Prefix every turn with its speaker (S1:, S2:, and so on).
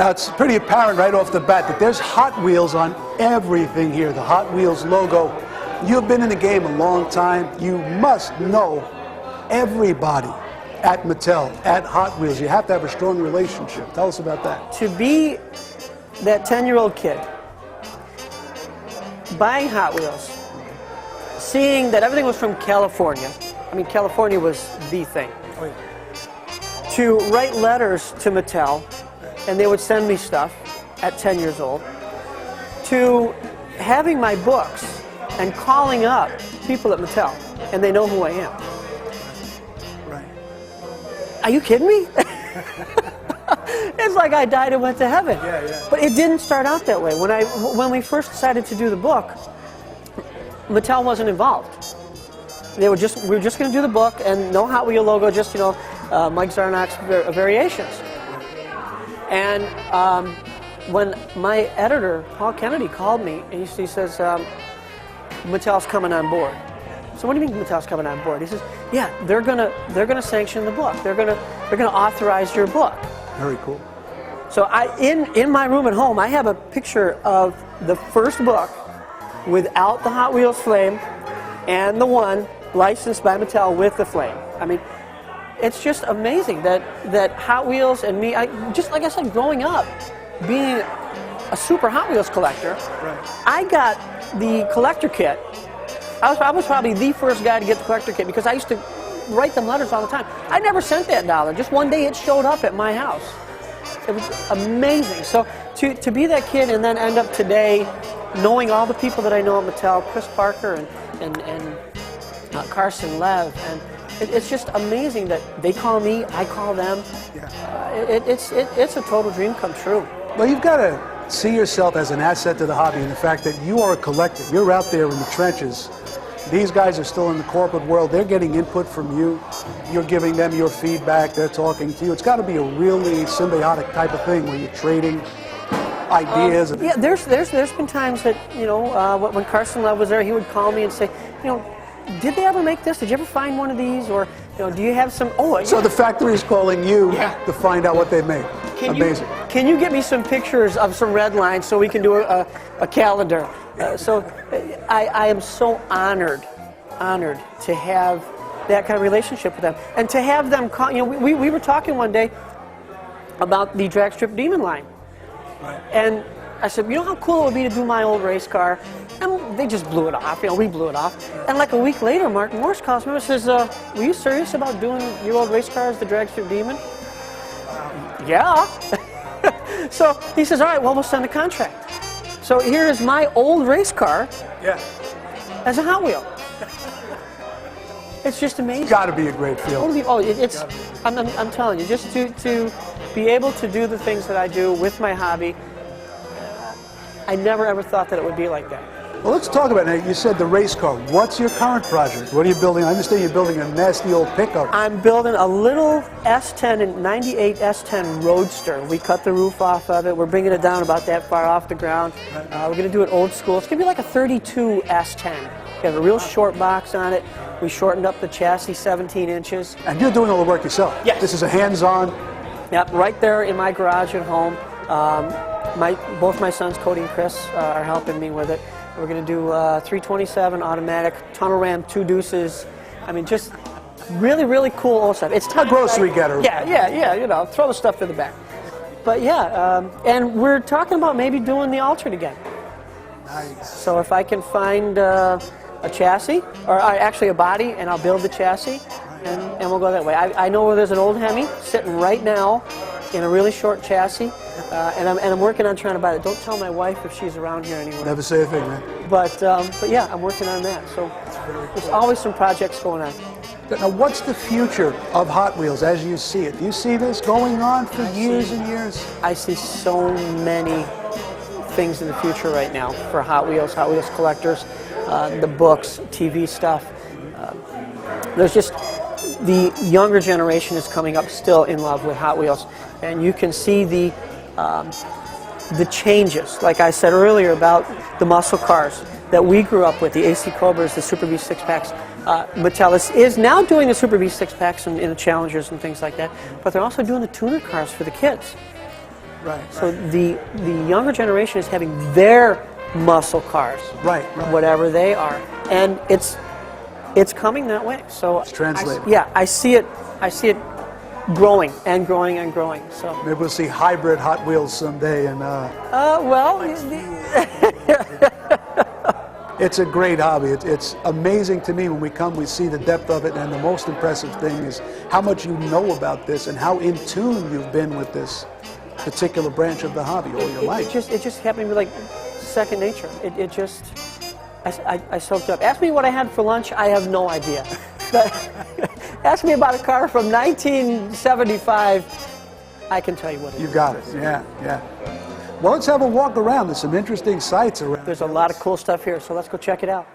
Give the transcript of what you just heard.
S1: Now, it's pretty apparent right off the bat that there's Hot Wheels on everything here, the Hot Wheels logo. You've been in the game a long time. You must know everybody at Mattel, at Hot Wheels. You have to have a strong relationship. Tell us about that.
S2: To be that 10-year-old kid, buying Hot Wheels, seeing that everything was from California. I mean, California was the thing.
S1: Oh, yeah.
S2: To write letters to Mattel, and they would send me stuff at 10 years old, to having my books and calling up people at Mattel, and they know who I am.
S1: Right.
S2: Are you kidding me? It's like I died and went to heaven.
S1: Yeah, yeah.
S2: But it didn't start out that way. When we first decided to do the book, Mattel wasn't involved. We were just going to do the book and no Hot Wheel logo, just Mike Zarnock's variations. And when my editor Paul Kennedy called me, and he says, "Mattel's coming on board." So what do you mean Mattel's coming on board? He says, "Yeah, they're gonna sanction the book. They're gonna authorize your book."
S1: Very cool.
S2: So in my room at home, I have a picture of the first book without the Hot Wheels flame, and the one licensed by Mattel with the flame. I mean, it's just amazing that Hot Wheels and me, just like I said, growing up, being a super Hot Wheels collector,
S1: right.
S2: I got the collector kit. I was probably the first guy to get the collector kit because I used to write them letters all the time. I never sent that $1. Just one day it showed up at my house. It was amazing. So to be that kid and then end up today knowing all the people that I know at Mattel, Chris Parker and Carson Lev, and it's just amazing that they call me, I call them.
S1: Yeah.
S2: It's a total dream come true.
S1: Well, you've got to see yourself as an asset to the hobby, and the fact that you are a collector. You're out there in the trenches. These guys are still in the corporate world. They're getting input from you. You're giving them your feedback. They're talking to you. It's got to be a really symbiotic type of thing where you're trading ideas.
S2: Yeah, there's been times that, when Carson Lev was there, he would call me and say, did they ever make this? Did you ever find one of these? Or, do you have some? Oh,
S1: so the factory is calling you to find out what they made. Amazing.
S2: Can you get me some pictures of some red lines so we can do a calendar? So I am so honored to have that kind of relationship with them, and to have them call. We were talking one day about the drag strip Demon line,
S1: right.
S2: And I said, how cool it would be to do my old race car, and they just blew it off. We blew it off, and like a week later, Mark Morse calls me and says, "Were you serious about doing your old race car as the drag strip Demon?" Yeah. So he says, "All right, well, we'll send a contract." So here is my old race car as a Hot Wheel. It's just amazing.
S1: It's got to be a great feeling.
S2: I'm telling you, just to be able to do the things that I do with my hobby, I never ever thought that it would be like that.
S1: Well, let's talk about it. You said the race car. What's your current project? What are you building? I understand you're building a nasty old pickup.
S2: I'm building a little S10 and 98 S10 Roadster. We cut the roof off of it. We're bringing it down about that far off the ground. We're going to do it old school. It's going to be like a 32 S10. We have a real short box on it. We shortened up the chassis 17 inches.
S1: And you're doing all the work yourself?
S2: Yes.
S1: This is a hands-on?
S2: Yep, right there in my garage at home. Both my sons, Cody and Chris, are helping me with it. We're going to do 327 automatic, tunnel ram, 2 deuces. I mean, just really, really cool old stuff. It's
S1: a grocery getter.
S2: Yeah, throw the stuff in the back. But yeah, and we're talking about maybe doing the alternate again.
S1: Nice.
S2: So if I can find a chassis, or actually a body, and I'll build the chassis, and we'll go that way. I know where there's an old Hemi sitting right now in a really short chassis, and I'm working on trying to buy it. Don't tell my wife if she's around here anymore.
S1: Never say a thing, man.
S2: But yeah, I'm working on that. So there's always some projects going on.
S1: Now, what's the future of Hot Wheels as you see it? Do you see this going on for years and years?
S2: I see so many things in the future right now for Hot Wheels collectors, the books, TV stuff. There's just the younger generation is coming up still in love with Hot Wheels, and you can see the changes. Like I said earlier about the muscle cars that we grew up with, the AC Cobras, the Super V 6-packs. Mattel is now doing the Super V 6-packs in the Challengers and things like that, but they're also doing the tuner cars for the kids.
S1: Right.
S2: So the younger generation is having their muscle cars,
S1: Right.
S2: whatever they are, and it's coming that way. So
S1: It's translated.
S2: I see it growing and growing and growing. So
S1: Maybe we'll see hybrid Hot Wheels someday. And it's a great hobby. It's amazing to me when we come, we see the depth of it, and the most impressive thing is how much you know about this and how in tune you've been with this particular branch of the hobby all your life.
S2: It just happened to be like second nature. I soaked up. Ask me what I had for lunch, I have no idea. But ask me about a car from 1975, I can tell you what it is.
S1: You got it, yeah. Well, let's have a walk around. There's some interesting sights around.
S2: There's a lot of cool stuff here, so let's go check it out.